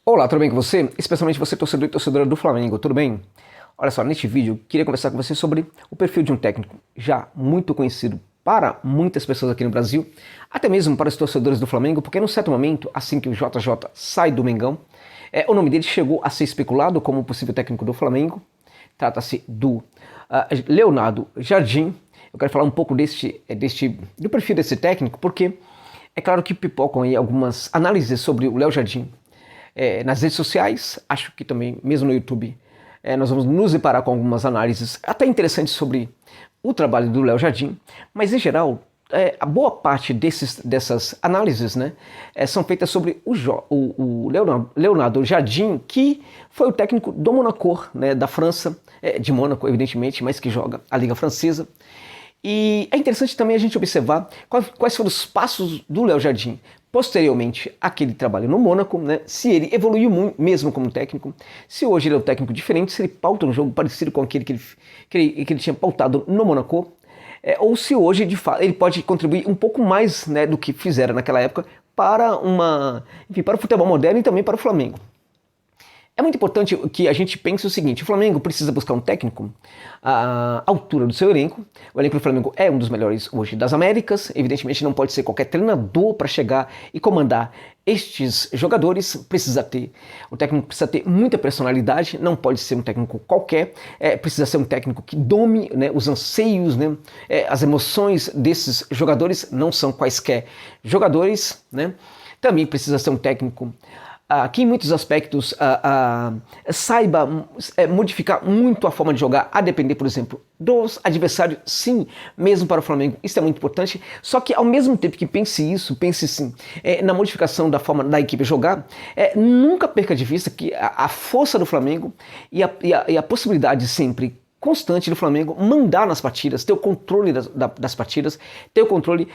Olá, tudo bem com você? Especialmente você, torcedor e torcedora do Flamengo, tudo bem? Olha só, neste vídeo, queria conversar com você sobre o perfil de um técnico já muito conhecido para muitas pessoas aqui no Brasil, até mesmo para os torcedores do Flamengo, porque num certo momento, assim que o JJ sai do Mengão, o nome dele chegou a ser especulado como possível técnico do Flamengo. Trata-se do Leonardo Jardim. Eu quero falar um pouco do perfil desse técnico, porque é claro que pipocam aí algumas análises sobre o Léo Jardim nas redes sociais, acho que também, mesmo no YouTube, nós vamos nos deparar com algumas análises até interessantes sobre o trabalho do Léo Jardim, mas em geral, a boa parte dessas análises, né, são feitas sobre o Leonardo Jardim, que foi o técnico do Monaco, né, da França, de Mônaco, evidentemente, mas que joga a Liga Francesa. E é interessante também a gente observar quais foram os passos do Léo Jardim posteriormente àquele trabalho no Mônaco, né? Se ele evoluiu mesmo como técnico, se hoje ele é um técnico diferente, se ele pauta um jogo parecido com aquele que ele tinha pautado no Mônaco, ou se hoje de fato ele pode contribuir um pouco mais, né, do que fizera naquela época para para o futebol moderno e também para o Flamengo. É muito importante que a gente pense o seguinte: o Flamengo precisa buscar um técnico à altura do seu elenco. O elenco do Flamengo é um dos melhores hoje das Américas. Evidentemente não pode ser qualquer treinador para chegar e comandar estes jogadores. O técnico precisa ter muita personalidade, não pode ser um técnico qualquer. Precisa ser um técnico que dome, né, os anseios, né, as emoções desses jogadores. Não são quaisquer jogadores, né? Também precisa ser um técnico que em muitos aspectos saiba modificar muito a forma de jogar, a depender, por exemplo, dos adversários. Sim, mesmo para o Flamengo, isso é muito importante. Só que ao mesmo tempo que pense sim na modificação da forma da equipe jogar, nunca perca de vista que a força do Flamengo e a possibilidade sempre constante do Flamengo mandar nas partidas, ter o controle das partidas, ter o controle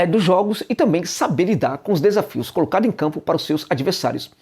dos jogos e também saber lidar com os desafios colocados em campo para os seus adversários.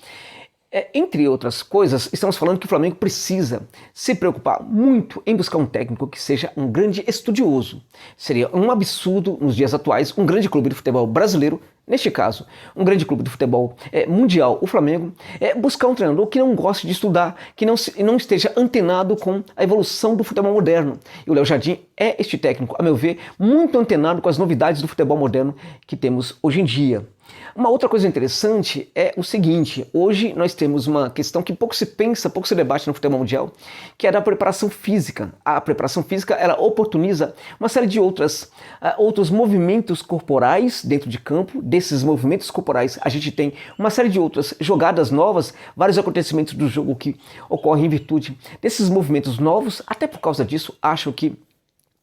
Entre outras coisas, estamos falando que o Flamengo precisa se preocupar muito em buscar um técnico que seja um grande estudioso. Seria um absurdo, nos dias atuais, um grande clube de futebol brasileiro, neste caso, um grande clube de futebol mundial, o Flamengo, buscar um treinador que não goste de estudar, que não esteja antenado com a evolução do futebol moderno. E o Léo Jardim é este técnico, a meu ver, muito antenado com as novidades do futebol moderno que temos hoje em dia. Uma outra coisa interessante é o seguinte: hoje nós temos uma questão que pouco se pensa, pouco se debate no futebol mundial, que é da preparação física. A preparação física, ela oportuniza uma série de outros movimentos corporais dentro de campo. Desses movimentos corporais a gente tem uma série de outras jogadas novas, vários acontecimentos do jogo que ocorrem em virtude desses movimentos novos. Até por causa disso, acho que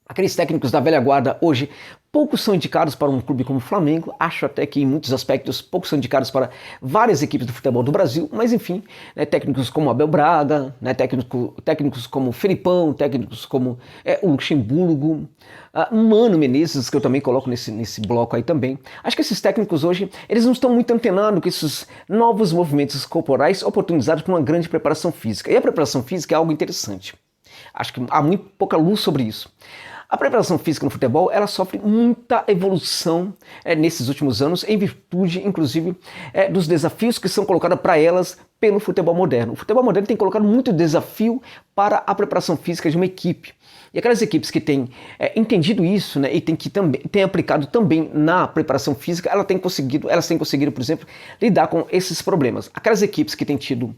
aqueles técnicos da velha guarda hoje poucos são indicados para um clube como o Flamengo. Acho até que em muitos aspectos poucos são indicados para várias equipes do futebol do Brasil, mas enfim, né, técnicos como Abel Braga, né, técnicos como Felipão, técnicos como o Luxemburgo, Mano Menezes, que eu também coloco nesse bloco aí também. Acho que esses técnicos hoje, eles não estão muito antenados com esses novos movimentos corporais oportunizados por uma grande preparação física. E a preparação física é algo interessante. Acho que há muito pouca luz sobre isso. A preparação física no futebol, ela sofre muita evolução nesses últimos anos, em virtude, inclusive, dos desafios que são colocados para elas pelo futebol moderno. O futebol moderno tem colocado muito desafio para a preparação física de uma equipe. E aquelas equipes que têm entendido isso, né, e têm aplicado também na preparação física, elas têm conseguido, por exemplo, lidar com esses problemas. Aquelas equipes que têm tido,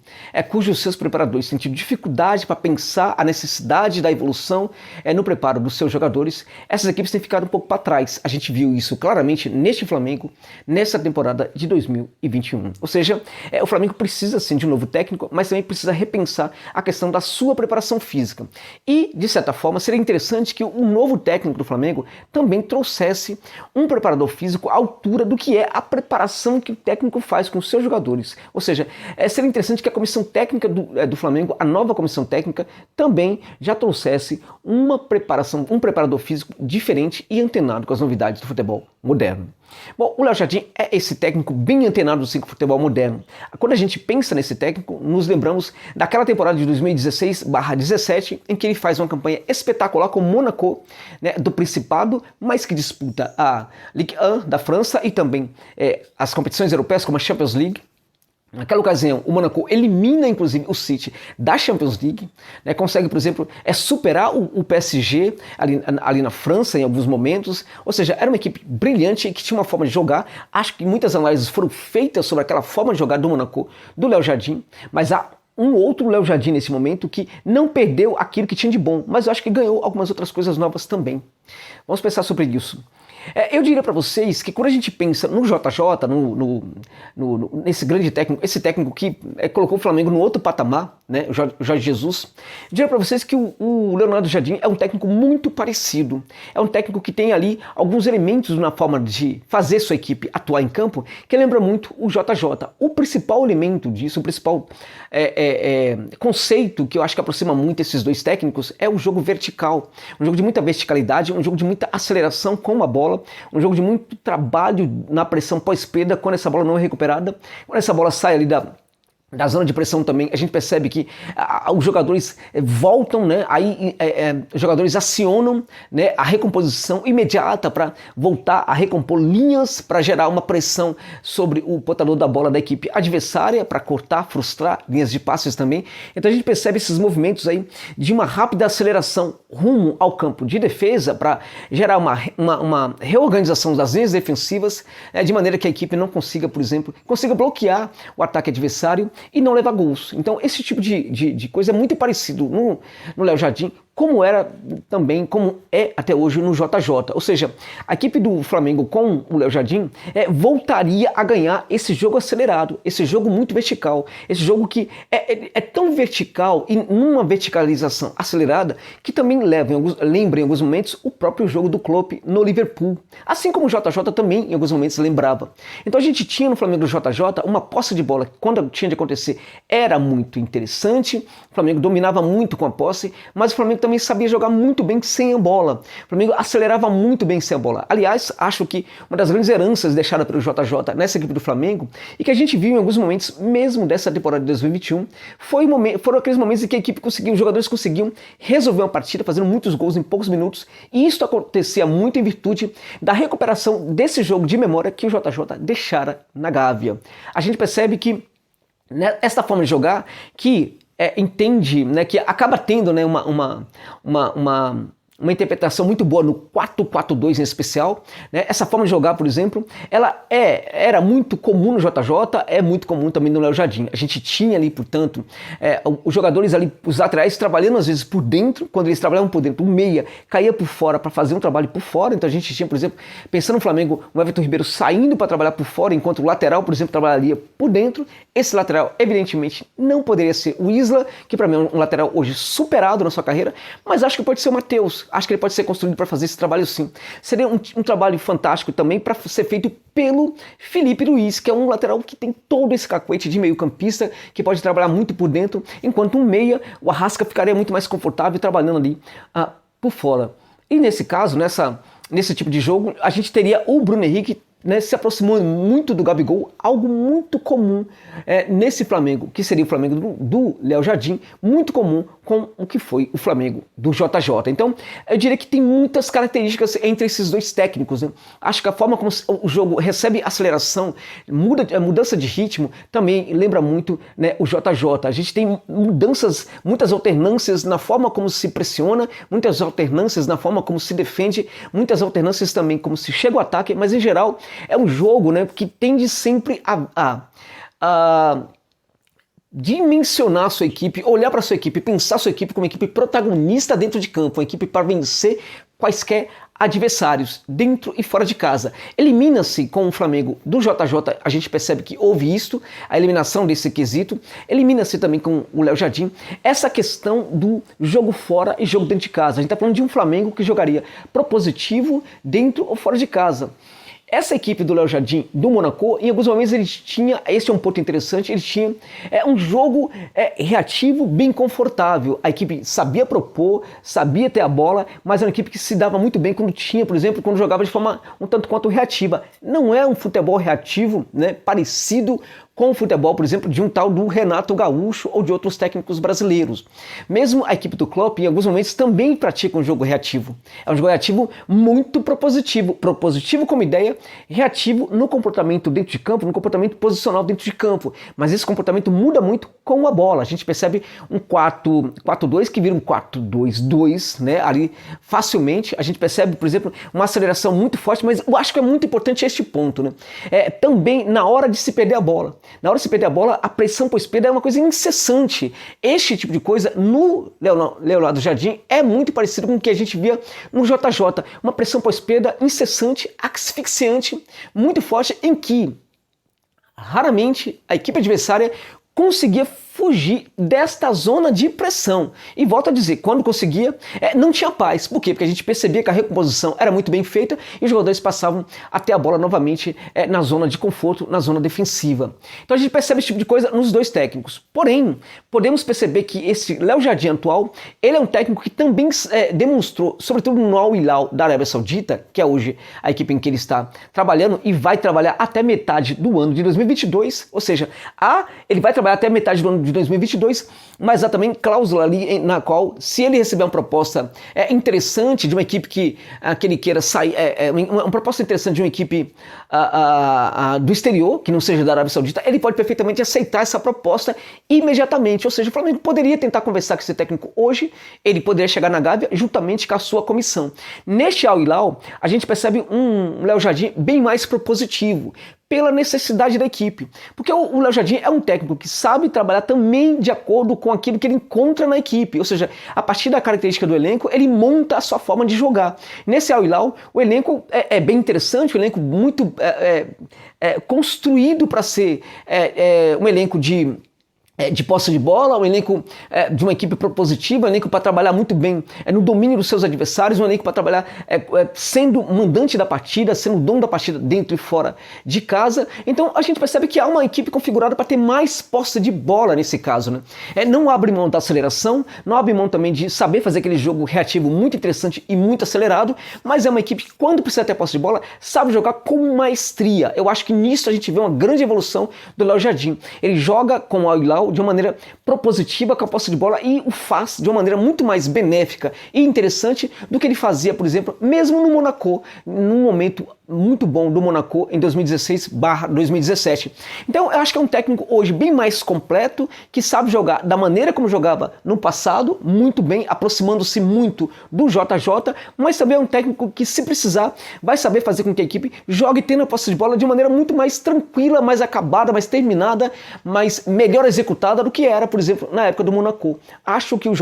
cujos seus preparadores têm tido dificuldade para pensar a necessidade da evolução no preparo dos seus jogadores, essas equipes têm ficado um pouco para trás. A gente viu isso claramente neste Flamengo, nessa temporada de 2021. Ou seja, o Flamengo precisa sim de um novo técnico, mas também precisa repensar a questão da sua preparação física. E, de certa forma, seria interessante que o novo técnico do Flamengo também trouxesse um preparador físico à altura do que é a preparação que o técnico faz com os seus jogadores. Ou seja, seria interessante que a comissão técnica do Flamengo, a nova comissão técnica, também já trouxesse um preparador físico diferente e antenado com as novidades do futebol moderno. Bom, o Léo Jardim é esse técnico bem antenado do futebol moderno. Quando a gente pensa nesse técnico, nos lembramos daquela temporada de 2016/17, em que ele faz uma campanha espetacular com o Monaco, né, do Principado, mas que disputa a Ligue 1 da França e também as competições europeias como a Champions League. Naquela ocasião, o Monaco elimina, inclusive, o City da Champions League, né, consegue, por exemplo, superar o PSG ali na França em alguns momentos, ou seja, era uma equipe brilhante e que tinha uma forma de jogar. Acho que muitas análises foram feitas sobre aquela forma de jogar do Monaco, do Léo Jardim, mas há um outro Léo Jardim nesse momento que não perdeu aquilo que tinha de bom, mas eu acho que ganhou algumas outras coisas novas também. Vamos pensar sobre isso. Eu diria para vocês que quando a gente pensa no JJ, nesse grande técnico, esse técnico que colocou o Flamengo no outro patamar, né, o Jorge Jesus, eu diria para vocês que o Leonardo Jardim é um técnico muito parecido. É um técnico que tem ali alguns elementos na forma de fazer sua equipe atuar em campo que lembra muito o JJ. O principal elemento disso, o principal conceito que eu acho que aproxima muito esses dois técnicos é o jogo vertical. Um jogo de muita verticalidade, um jogo de muita aceleração com a bola, um jogo de muito trabalho na pressão pós-perda quando essa bola não é recuperada, quando essa bola sai ali da zona de pressão também, a gente percebe que os jogadores voltam, né? Aí os jogadores acionam, né, a recomposição imediata para voltar a recompor linhas para gerar uma pressão sobre o portador da bola da equipe adversária, para cortar, frustrar linhas de passes também. Então a gente percebe esses movimentos aí de uma rápida aceleração rumo ao campo de defesa para gerar uma reorganização das linhas defensivas, de maneira que a equipe não consiga, por exemplo, bloquear o ataque adversário e não levar gols. Então esse tipo de coisa é muito parecido no Léo Jardim, como era também, como é até hoje no JJ. Ou seja, a equipe do Flamengo com o Léo Jardim voltaria a ganhar esse jogo acelerado, esse jogo muito vertical, esse jogo que é tão vertical e numa verticalização acelerada que também lembra em alguns momentos o próprio jogo do Klopp no Liverpool. Assim como o JJ também em alguns momentos lembrava. Então a gente tinha no Flamengo do JJ uma posse de bola que quando tinha de acontecer era muito interessante, o Flamengo dominava muito com a posse, mas o Flamengo também sabia jogar muito bem sem a bola. O Flamengo acelerava muito bem sem a bola. Aliás, acho que uma das grandes heranças deixadas pelo JJ nessa equipe do Flamengo e que a gente viu em alguns momentos, mesmo dessa temporada de 2021, foram aqueles momentos em que a equipe conseguiu, os jogadores conseguiam resolver uma partida, fazendo muitos gols em poucos minutos, e isso acontecia muito em virtude da recuperação desse jogo de memória que o JJ deixara na Gávea. A gente percebe que esta forma de jogar que entende, né, que acaba tendo, né, uma interpretação muito boa no 4-4-2 em especial, né? Essa forma de jogar, por exemplo, ela era muito comum no JJ, é muito comum também no Léo Jardim. A gente tinha ali, portanto, os jogadores ali, os laterais, trabalhando às vezes por dentro. Quando eles trabalhavam por dentro, o meia caía por fora para fazer um trabalho por fora. Então a gente tinha, por exemplo, pensando no Flamengo, o Everton Ribeiro saindo para trabalhar por fora, enquanto o lateral, por exemplo, trabalharia por dentro. Esse lateral, evidentemente, não poderia ser o Isla, que para mim é um lateral hoje superado na sua carreira, mas acho que pode ser o Matheus. Acho que ele pode ser construído para fazer esse trabalho sim. Seria um trabalho fantástico também para ser feito pelo Felipe Luiz, que é um lateral que tem todo esse cacuete de meio campista, que pode trabalhar muito por dentro, enquanto um meia, o Arrasca ficaria muito mais confortável trabalhando ali por fora. E nesse caso, nesse tipo de jogo, a gente teria o Bruno Henrique, né, se aproximou muito do Gabigol, algo muito comum nesse Flamengo, que seria o Flamengo do Léo Jardim, muito comum com o que foi o Flamengo do JJ. Então, eu diria que tem muitas características entre esses dois técnicos, né? Acho que a forma como o jogo recebe aceleração, mudança de ritmo, também lembra muito, né, o JJ. A gente tem muitas alternâncias na forma como se pressiona, muitas alternâncias na forma como se defende, muitas alternâncias também como se chega ao ataque, mas em geral é um jogo, né, que tende sempre a dimensionar a sua equipe, olhar para a sua equipe, pensar a sua equipe como uma equipe protagonista dentro de campo, uma equipe para vencer quaisquer adversários, dentro e fora de casa. Elimina-se com o Flamengo do JJ, a gente percebe que houve isto, a eliminação desse quesito. Elimina-se também com o Léo Jardim essa questão do jogo fora e jogo dentro de casa. A gente está falando de um Flamengo que jogaria propositivo dentro ou fora de casa. Essa equipe do Léo Jardim, do Monaco, em alguns momentos ele tinha, esse é um ponto interessante, ele tinha um jogo reativo bem confortável. A equipe sabia propor, sabia ter a bola, mas era uma equipe que se dava muito bem quando tinha, por exemplo, quando jogava de forma um tanto quanto reativa. Não é um futebol reativo, né, parecido com o futebol, por exemplo, de um tal do Renato Gaúcho ou de outros técnicos brasileiros. Mesmo a equipe do Klopp, em alguns momentos, também pratica um jogo reativo. É um jogo reativo muito propositivo. Propositivo como ideia, reativo no comportamento dentro de campo, no comportamento posicional dentro de campo. Mas esse comportamento muda muito com a bola. A gente percebe um 4-4-2 que vira um 4-2-2, né? Ali facilmente. A gente percebe, por exemplo, uma aceleração muito forte, mas eu acho que é muito importante este ponto, né? Também na hora de se perder a bola. Na hora de se perder a bola, a pressão pós-perda é uma coisa incessante. Este tipo de coisa no Leonardo Jardim é muito parecido com o que a gente via no JJ. Uma pressão pós-perda incessante, asfixiante, muito forte, em que raramente a equipe adversária conseguia fugir desta zona de pressão. E volto a dizer, quando conseguia, não tinha paz. Por quê? Porque a gente percebia que a recomposição era muito bem feita e os jogadores passavam até a bola novamente na zona de conforto, na zona defensiva. Então a gente percebe esse tipo de coisa nos dois técnicos. Porém, podemos perceber que esse Léo Jardim atual, ele é um técnico que também demonstrou, sobretudo no Al Hilal da Arábia Saudita, que é hoje a equipe em que ele está trabalhando e vai trabalhar até metade do ano de 2022, ou seja, ele vai trabalhar até metade do ano de 2022, mas há também cláusula ali na qual, se ele receber uma proposta interessante de uma equipe que ele queira sair, uma proposta interessante de uma equipe do exterior, que não seja da Arábia Saudita, ele pode perfeitamente aceitar essa proposta imediatamente. Ou seja, o Flamengo poderia tentar conversar com esse técnico hoje, ele poderia chegar na Gávea juntamente com a sua comissão. Neste Al Hilal, a gente percebe um Léo Jardim bem mais propositivo, pela necessidade da equipe. Porque o Léo Jardim é um técnico que sabe trabalhar também de acordo com aquilo que ele encontra na equipe. Ou seja, a partir da característica do elenco, ele monta a sua forma de jogar. Nesse Al Hilal, o elenco é bem interessante, um elenco muito construído para ser um elenco de posse de bola, um elenco de uma equipe propositiva, um elenco para trabalhar muito bem no domínio dos seus adversários, um elenco para trabalhar sendo mandante da partida, sendo dono da partida dentro e fora de casa. Então a gente percebe que há uma equipe configurada para ter mais posse de bola nesse caso, né? Não abre mão da aceleração, não abre mão também de saber fazer aquele jogo reativo muito interessante e muito acelerado, mas é uma equipe que, quando precisa ter posse de bola, sabe jogar com maestria. Eu acho que nisso a gente vê uma grande evolução do Léo Jardim. Ele joga com o Al Hilal de uma maneira propositiva com a posse de bola e o faz de uma maneira muito mais benéfica e interessante do que ele fazia, por exemplo, mesmo no Monaco, num momento muito bom do Monaco em 2016/2017. Então eu acho que é um técnico hoje bem mais completo, que sabe jogar da maneira como jogava no passado, muito bem, aproximando-se muito do JJ, mas também é um técnico que, se precisar, vai saber fazer com que a equipe jogue tendo a posse de bola de maneira muito mais tranquila, mais acabada, mais terminada, mais melhor executada do que era, por exemplo, na época do Monaco. Acho que o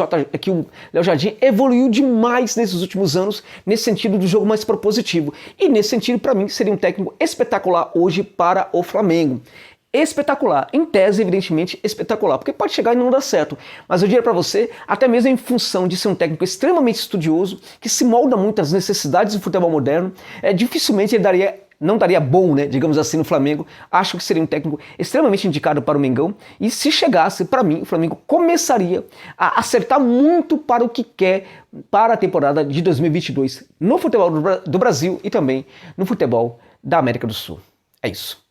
Léo Jardim evoluiu demais nesses últimos anos, nesse sentido do jogo mais propositivo. E nesse sentido, para mim, seria um técnico espetacular hoje para o Flamengo. Espetacular, em tese, evidentemente, espetacular, porque pode chegar e não dar certo, mas eu diria para você, até mesmo em função de ser um técnico extremamente estudioso, que se molda muito às necessidades do futebol moderno, dificilmente ele não daria bom, né, digamos assim, no Flamengo. Acho que seria um técnico extremamente indicado para o Mengão, e se chegasse, para mim, o Flamengo começaria a acertar muito para o que quer para a temporada de 2022, no futebol do Brasil e também no futebol da América do Sul. É isso.